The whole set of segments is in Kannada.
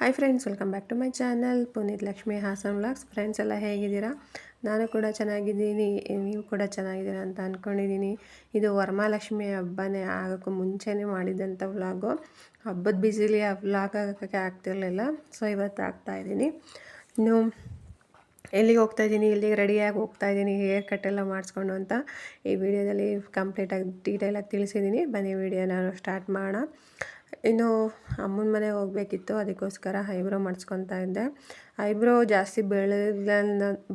Hi friends, welcome back to my channel Puneeth Lakshmi Hassan vlogs. Friends ಎಲ್ಲ ಹೇಗಿದ್ದೀರಾ? ನಾನು ಕೂಡ ಚೆನ್ನಾಗಿದ್ದೀನಿ, ನೀವು ಕೂಡ ಚೆನ್ನಾಗಿದ್ದೀರಾ ಅಂತ ಅಂದ್ಕೊಂಡಿದ್ದೀನಿ. ಇದು ವರಮಹಾಲಕ್ಷ್ಮಿ ಹಬ್ಬನೇ ಆಗೋಕ್ಕೂ ಮುಂಚೆನೇ ಮಾಡಿದಂಥ ವ್ಲಾಗು. ಹಬ್ಬದ ಬ್ಯುಸಿಲಿ ಆ ವ್ಲಾಗ್ ಆಗೋಕ್ಕೆ ಆಗ್ತಿರಲಿಲ್ಲ, ಸೊ ಇವತ್ತು ಆಗ್ತಾಯಿದ್ದೀನಿ. ಇನ್ನು ಎಲ್ಲಿಗೆ ಹೋಗ್ತಾಯಿದ್ದೀನಿ, ಇಲ್ಲಿಗೆ ರೆಡಿಯಾಗಿ ಹೋಗ್ತಾಯಿದ್ದೀನಿ ಹೇರ್ ಕಟ್ ಎಲ್ಲ ಮಾಡಿಸ್ಕೊಂಡು ಅಂತ ಈ ವಿಡಿಯೋದಲ್ಲಿ ಕಂಪ್ಲೀಟಾಗಿ ಡೀಟೇಲಾಗಿ ತಿಳಿಸಿದ್ದೀನಿ. ಬನ್ನಿ ವಿಡಿಯೋನ ಸ್ಟಾರ್ಟ್ ಮಾಡೋಣ. ಇನ್ನು ಅಮ್ಮನ ಮನೆಗೆ ಹೋಗಬೇಕಿತ್ತು, ಅದಕ್ಕೋಸ್ಕರ ಐಬ್ರೋ ಮಾಡಿಸ್ಕೊತಾ ಇದ್ದೆ. ಐಬ್ರೋ ಜಾಸ್ತಿ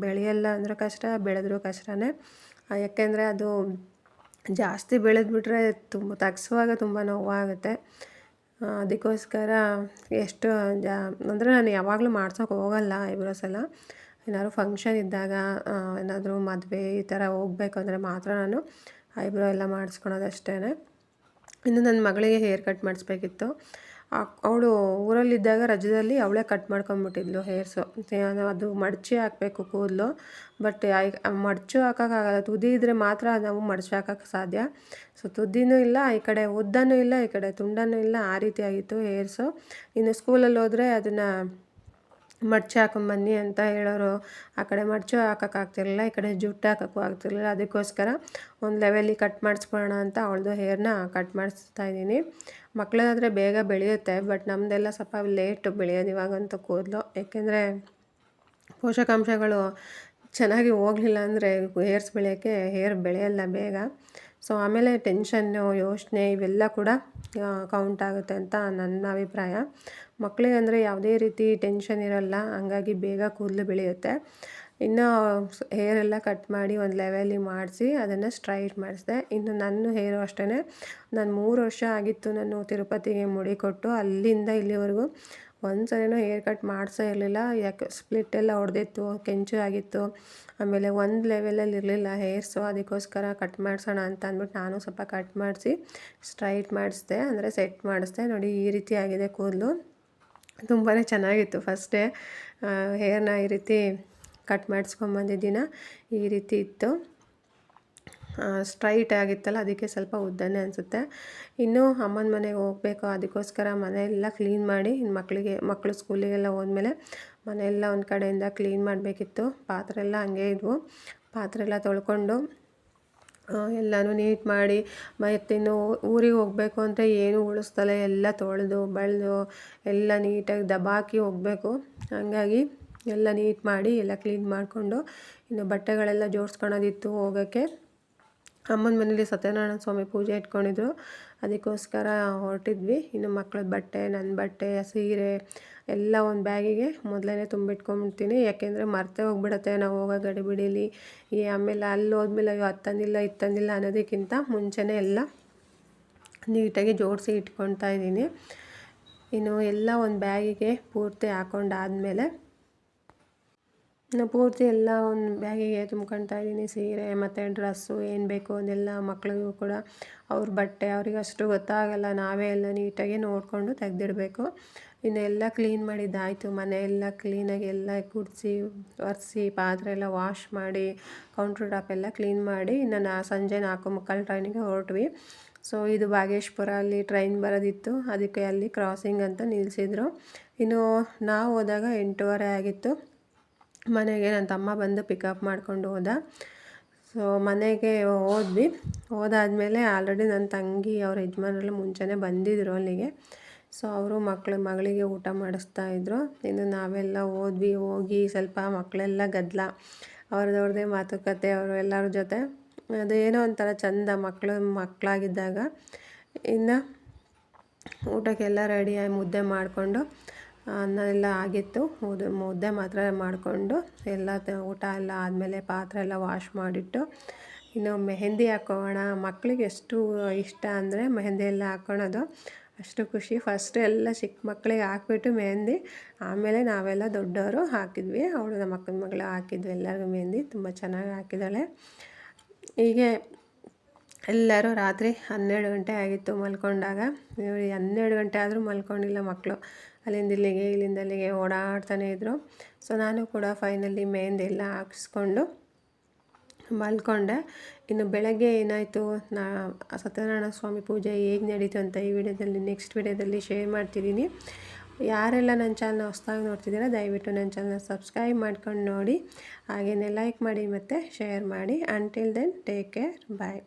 ಬೆಳೆಯಲ್ಲ ಅಂದರೆ ಕಷ್ಟ, ಬೆಳೆದ್ರೂ ಕಷ್ಟನೇ. ಯಾಕೆಂದರೆ ಅದು ಜಾಸ್ತಿ ಬೆಳೆದ್ಬಿಟ್ರೆ ತೆಗ್ಸುವಾಗ ತುಂಬ ನೋವಾಗುತ್ತೆ. ಅದಕ್ಕೋಸ್ಕರ ಎಷ್ಟು ಅಂದರೆ ನಾನು ಯಾವಾಗಲೂ ಮಾಡ್ಸೋಕೆ ಹೋಗಲ್ಲ ಐಬ್ರೋಸ್ ಎಲ್ಲ. ಏನಾದ್ರು ಫಂಕ್ಷನ್ ಇದ್ದಾಗ, ಏನಾದರೂ ಮದುವೆ ಈ ಥರ ಹೋಗ್ಬೇಕು ಅಂದರೆ ಮಾತ್ರ ನಾನು ಐಬ್ರೋ ಎಲ್ಲ ಮಾಡಿಸ್ಕೊಳೋದಷ್ಟೇ. ಇನ್ನು ನನ್ನ ಮಗಳಿಗೆ ಹೇರ್ ಕಟ್ ಮಾಡಿಸ್ಬೇಕಿತ್ತು. ಅವಳು ಊರಲ್ಲಿದ್ದಾಗ ರಜದಲ್ಲಿ ಅವಳೇ ಕಟ್ ಮಾಡ್ಕೊಂಬಿಟ್ಟಿದ್ಲು ಹೇರ್ಸು. ಅದು ಮಡಚಿ ಹಾಕಬೇಕು ಕೂದಲು, ಬಟ್ ಮಡಚು ಹಾಕೋಕ್ಕಾಗಲ್ಲ. ತುದಿ ಇದ್ದರೆ ಮಾತ್ರ ನಾವು ಮಡಚಿ ಹಾಕೋಕ್ಕೆ ಸಾಧ್ಯ. ಸೊ ತುದಿನೂ ಇಲ್ಲ, ಈ ಕಡೆ ಉದ್ದನೂ ಇಲ್ಲ, ಈ ಕಡೆ ತುಂಡನೂ ಇಲ್ಲ, ಆ ರೀತಿಯಾಗಿತ್ತು ಹೇರ್ಸು. ಇನ್ನು ಸ್ಕೂಲಲ್ಲಿ ಹೋದರೆ ಅದನ್ನು ಮಡ್ಚಿ ಹಾಕೊಂಬನ್ನಿ ಅಂತ ಹೇಳೋರು. ಆ ಕಡೆ ಮಡ್ಚು ಹಾಕೋಕ್ಕಾಗ್ತಿರ್ಲಿಲ್ಲ, ಈ ಕಡೆ ಜುಟ್ಟು ಹಾಕೋಕ್ಕೂ ಆಗ್ತಿರ್ಲಿಲ್ಲ. ಅದಕ್ಕೋಸ್ಕರ ಒಂದು ಲೆವೆಲಿಗೆ ಕಟ್ ಮಾಡಿಸ್ಕೊಳ್ಳೋಣ ಅಂತ ಅವಳದು ಹೇರ್ನ ಕಟ್ ಮಾಡಿಸ್ತಾಯಿದ್ದೀನಿ. ಮಕ್ಕಳಾದರೆ ಬೇಗ ಬೆಳೆಯುತ್ತೆ, ಬಟ್ ನಮ್ಮದೆಲ್ಲ ಸ್ವಲ್ಪ ಲೇಟು ಬೆಳೆಯೋದು ಇವಾಗಂತೂ ಕೂದಲು. ಏಕೆಂದರೆ ಪೋಷಕಾಂಶಗಳು ಚೆನ್ನಾಗಿ ಹೋಗಲಿಲ್ಲ ಅಂದರೆ ಹೇರ್ಸ್ ಬೆಳೆಯೋಕ್ಕೆ ಹೇರ್ ಬೆಳೆಯಲ್ಲ ಬೇಗ. ಸೊ ಆಮೇಲೆ ಟೆನ್ಷನ್ನು, ಯೋಚನೆ ಇವೆಲ್ಲ ಕೂಡ ಕೌಂಟ್ ಆಗುತ್ತೆ ಅಂತ ನನ್ನ ಅಭಿಪ್ರಾಯ. ಮಕ್ಕಳಿಗೆ ಅಂದರೆ ಯಾವುದೇ ರೀತಿ ಟೆನ್ಷನ್ ಇರಲ್ಲ, ಹಂಗಾಗಿ ಬೇಗ ಕೂದಲು ಬೆಳೆಯುತ್ತೆ. ಇನ್ನು ಹೇರೆಲ್ಲ ಕಟ್ ಮಾಡಿ ಒಂದು ಲೆವೆಲಿಗೆ ಮಾಡಿಸಿ ಅದನ್ನು ಸ್ಟ್ರೈಟ್ ಮಾಡಿಸಿದೆ. ಇನ್ನು ನನ್ನ ಹೇರು ಅಷ್ಟೇ, ನಾನು 3 ವರ್ಷ ಆಗಿತ್ತು ನಾನು ತಿರುಪತಿಗೆ ಮುಡಿ ಕೊಟ್ಟು. ಅಲ್ಲಿಂದ ಇಲ್ಲಿವರೆಗೂ ಒಂದು ಸರಿನೂ ಹೇರ್ ಕಟ್ ಮಾಡಿಸೇ ಇರಲಿಲ್ಲ. ಯಾಕೆ ಸ್ಪ್ಲಿಟ್ ಎಲ್ಲ ಹೊಡೆದಿತ್ತು, ಕೆಂಚು ಆಗಿತ್ತು, ಆಮೇಲೆ ಒಂದು ಲೆವೆಲಲ್ಲಿ ಇರಲಿಲ್ಲ ಹೇರ್ಸು. ಅದಕ್ಕೋಸ್ಕರ ಕಟ್ ಮಾಡಿಸೋಣ ಅಂತ ಅಂದ್ಬಿಟ್ಟು ನಾನು ಸ್ವಲ್ಪ ಕಟ್ ಮಾಡಿಸಿ ಸ್ಟ್ರೈಟ್ ಮಾಡಿಸಿದೆ, ಅಂದರೆ ಸೆಟ್ ಮಾಡಿಸಿದೆ. ನೋಡಿ ಈ ರೀತಿ ಆಗಿದೆ ಕೂದಲು. ತುಂಬಾ ಚೆನ್ನಾಗಿತ್ತು. ಫಸ್ಟ್ ಡೇ ಹೇರ್ನ ಈ ರೀತಿ ಕಟ್ ಮಾಡಿಸ್ಕೊಂಬಂದಿದ್ದೀನ, ಈ ರೀತಿ ಇತ್ತು. ಸ್ಟ್ರೈಟ್ ಆಗಿತ್ತಲ್ಲ, ಅದಕ್ಕೆ ಸ್ವಲ್ಪ ಉದ್ದನೇ ಅನಿಸುತ್ತೆ. ಇನ್ನೂ ಅಮ್ಮನ ಮನೆಗೆ ಹೋಗಬೇಕು, ಅದಕ್ಕೋಸ್ಕರ ಮನೆಯೆಲ್ಲ ಕ್ಲೀನ್ ಮಾಡಿ, ಇನ್ನು ಮಕ್ಕಳು ಸ್ಕೂಲಿಗೆಲ್ಲ ಹೋದ್ಮೇಲೆ ಮನೆಯೆಲ್ಲ ಒಂದು ಕಡೆಯಿಂದ ಕ್ಲೀನ್ ಮಾಡಬೇಕಿತ್ತು. ಪಾತ್ರೆ ಎಲ್ಲ ಹಂಗೆ ಇದ್ವು, ಪಾತ್ರೆ ಎಲ್ಲ ತೊಳ್ಕೊಂಡು ಎಲ್ಲನೂ ನೀಟ್ ಮಾಡಿ, ಮತ್ತಿನ್ನು ಊರಿಗೆ ಹೋಗಬೇಕು ಅಂತ ಏನು ಉಳಿಸ್ತಲೇ ಎಲ್ಲ ತೊಳೆದು ಬಳಿದು ಎಲ್ಲ ನೀಟಾಗಿ ದಬಾಕಿ ಹೋಗಬೇಕು. ಹಾಗಾಗಿ ಎಲ್ಲ ನೀಟ್ ಮಾಡಿ ಎಲ್ಲ ಕ್ಲೀನ್ ಮಾಡಿಕೊಂಡು, ಇನ್ನು ಬಟ್ಟೆಗಳೆಲ್ಲ ಜೋಡಿಸ್ಕೊಳೋದಿತ್ತು ಹೋಗೋಕ್ಕೆ. ಅಮ್ಮನ ಮನೇಲಿ ಸತ್ಯನಾರಾಯಣ ಸ್ವಾಮಿ ಪೂಜೆ ಇಟ್ಕೊಂಡಿದ್ರು, ಅದಕ್ಕೋಸ್ಕರ ಹೊರಟಿದ್ವಿ. ಇನ್ನು ಮಕ್ಕಳ ಬಟ್ಟೆ, ನನ್ನ ಬಟ್ಟೆ, ಸೀರೆ ಎಲ್ಲ ಒಂದು ಬ್ಯಾಗಿಗೆ ಮೊದಲೇ ತುಂಬಿಟ್ಕೊಂಬಿಡ್ತೀನಿ. ಯಾಕೆಂದರೆ ಮರ್ತೇ ಹೋಗ್ಬಿಡುತ್ತೆ ನಾವು ಹೋಗೋ ಗಡಿಬಿಡೀಲಿ. ಆಮೇಲೆ ಅಲ್ಲಿ ಹೋದ್ಮೇಲೆ ಅಯ್ಯೋ ಅದು ತಂದಿಲ್ಲ ಇದು ತಂದಿಲ್ಲ ಅನ್ನೋದಕ್ಕಿಂತ ಮುಂಚೆನೇ ಎಲ್ಲ ನೀಟಾಗಿ ಜೋಡಿಸಿ ಇಟ್ಕೊಳ್ತಾ ಇದ್ದೀನಿ. ಇನ್ನು ಎಲ್ಲ ಒಂದು ಬ್ಯಾಗಿಗೆ ಪೂರ್ತಿ ಹಾಕೊಂಡಾದ್ಮೇಲೆ ಪೂರ್ತಿ ಎಲ್ಲ ಒಂದು ಬ್ಯಾಗಿಗೆ ತುಂಬ್ಕೊಳ್ತಾ ಇದ್ದೀನಿ. ಸೀರೆ ಮತ್ತು ಡ್ರೆಸ್ಸು ಏನು ಬೇಕು ಅದೆಲ್ಲ. ಮಕ್ಕಳಿಗೂ ಕೂಡ ಅವ್ರ ಬಟ್ಟೆ ಅವ್ರಿಗೆ ಅಷ್ಟು ಗೊತ್ತಾಗಲ್ಲ, ನಾವೇ ಎಲ್ಲ ನೀಟಾಗಿ ನೋಡಿಕೊಂಡು ತೆಗೆದಿಡಬೇಕು. ಇನ್ನು ಎಲ್ಲ ಕ್ಲೀನ್ ಮಾಡಿದ್ದಾಯಿತು, ಮನೆಯೆಲ್ಲ ಕ್ಲೀನಾಗಿ ಎಲ್ಲ ಗುಡಿಸಿ ಒರೆಸಿ ಪಾತ್ರೆ ಎಲ್ಲ ವಾಶ್ ಮಾಡಿ ಕೌಂಟ್ರ್ ಟಾಪ್ ಎಲ್ಲ ಕ್ಲೀನ್ ಮಾಡಿ, ಇನ್ನು ಸಂಜೆ 4:45 ಟ್ರೈನಿಗೆ ಹೊರಟ್ವಿ. ಸೊ ಇದು ಬಾಗೇಶ್ಪುರ, ಅಲ್ಲಿ ಟ್ರೈನ್ ಬರೋದಿತ್ತು, ಅದಕ್ಕೆ ಅಲ್ಲಿ ಕ್ರಾಸಿಂಗ್ ಅಂತ ನಿಲ್ಲಿಸಿದ್ರು. ಇನ್ನು ನಾವು ಹೋದಾಗ 8:15 ಆಗಿತ್ತು. ಮನೆಗೆ ನನ್ನ ತಮ್ಮ ಬಂದು ಪಿಕಪ್ ಮಾಡ್ಕೊಂಡು ಹೋದ. ಸೊ ಮನೆಗೆ ಹೋದಾದ್ಮೇಲೆ ಆಲ್ರೆಡಿ ನನ್ನ ತಂಗಿ ಅವ್ರ ಯಜಮಾನರೆಲ್ಲ ಮುಂಚೆನೇ ಬಂದಿದ್ದರು ಅಲ್ಲಿಗೆ. ಸೊ ಅವರು ಮಗಳಿಗೆ ಊಟ ಮಾಡಿಸ್ತಾಯಿದ್ರು. ಇನ್ನು ನಾವೆಲ್ಲ ಹೋಗಿ ಸ್ವಲ್ಪ ಮಕ್ಕಳೆಲ್ಲ ಗದ್ದಲ, ಅವ್ರದ್ದೇ ಮಾತುಕತೆ, ಅವರು ಎಲ್ಲರ ಜೊತೆ ಅದೇನೋ ಒಂಥರ ಚಂದ ಮಕ್ಕಳಾಗಿದ್ದಾಗ. ಇನ್ನು ಊಟಕ್ಕೆಲ್ಲ ರೆಡಿಯಾಗಿ ಮುದ್ದೆ ಮಾಡಿಕೊಂಡು, ಅನ್ನ ಎಲ್ಲ ಆಗಿತ್ತು, ಮುದ್ದೆ ಮಾತ್ರ ಮಾಡಿಕೊಂಡು ಎಲ್ಲ ಊಟ ಎಲ್ಲ ಆದಮೇಲೆ ಪಾತ್ರೆ ಎಲ್ಲ ವಾಶ್ ಮಾಡಿಟ್ಟು ಇನ್ನು ಮೆಹಂದಿ ಹಾಕೋಣ. ಮಕ್ಕಳಿಗೆ ಎಷ್ಟು ಇಷ್ಟ ಅಂದರೆ ಮೆಹಂದಿ ಎಲ್ಲ ಹಾಕ್ಕೊಳೋದು, ಅಷ್ಟು ಖುಷಿ. ಫಸ್ಟ್ ಎಲ್ಲ ಚಿಕ್ಕ ಮಕ್ಕಳಿಗೆ ಹಾಕ್ಬಿಟ್ಟು ಮೆಹಂದಿ, ಆಮೇಲೆ ನಾವೆಲ್ಲ ದೊಡ್ಡವರು ಹಾಕಿದ್ವಿ. ಅವಳು ನಮ್ಮ ಅಕ್ಕನ ಮಗಳು ಹಾಕಿದ್ವಿ ಎಲ್ಲರಿಗೂ ಮೆಹಂದಿ. ತುಂಬ ಚೆನ್ನಾಗಿ ಹಾಕಿದ್ದಾಳೆ. ಹೀಗೆ ಎಲ್ಲರೂ ರಾತ್ರಿ 12 ಗಂಟೆ ಆಗಿತ್ತು ಮಲ್ಕೊಂಡಾಗ. 12 ಗಂಟೆ ಆದರೂ ಮಲ್ಕೊಂಡಿಲ್ಲ ಮಕ್ಕಳು. ಅಲ್ಲಿಂದ ಇಲ್ಲಿಗೆ ಓಡಾಡ್ತಾನೆ ಇದ್ದರು. ಸೊ ನಾನು ಕೂಡ ಫೈನಲಿ ಮೆಹಂದಿ ಎಲ್ಲ ಹಾಕಿಸ್ಕೊಂಡು ಮಲ್ಕೊಂಡೆ. ಇನ್ನು ಬೆಳಗ್ಗೆ ಏನಾಯಿತು, ಸತ್ಯನಾರಾಯಣ ಸ್ವಾಮಿ ಪೂಜೆ ಹೇಗೆ ನಡೀತು ಅಂತ ಈ ವಿಡಿಯೋದಲ್ಲಿ ನೆಕ್ಸ್ಟ್ ವಿಡಿಯೋದಲ್ಲಿ ಶೇರ್ ಮಾಡ್ತಿದ್ದೀನಿ. ಯಾರೆಲ್ಲ ನನ್ನ ಚಾನಲ್ನ ಹೊಸ್ದಾಗಿ ನೋಡ್ತಿದ್ದೀರಾ ದಯವಿಟ್ಟು ನನ್ನ ಚಾನಲ್ನ ಸಬ್ಸ್ಕ್ರೈಬ್ ಮಾಡ್ಕೊಂಡು ನೋಡಿ, ಹಾಗೆಯೇ ಲೈಕ್ ಮಾಡಿ ಮತ್ತು ಶೇರ್ ಮಾಡಿ. ಅಂಟಿಲ್ ದೆನ್ ಟೇಕ್ ಕೇರ್, ಬಾಯ್.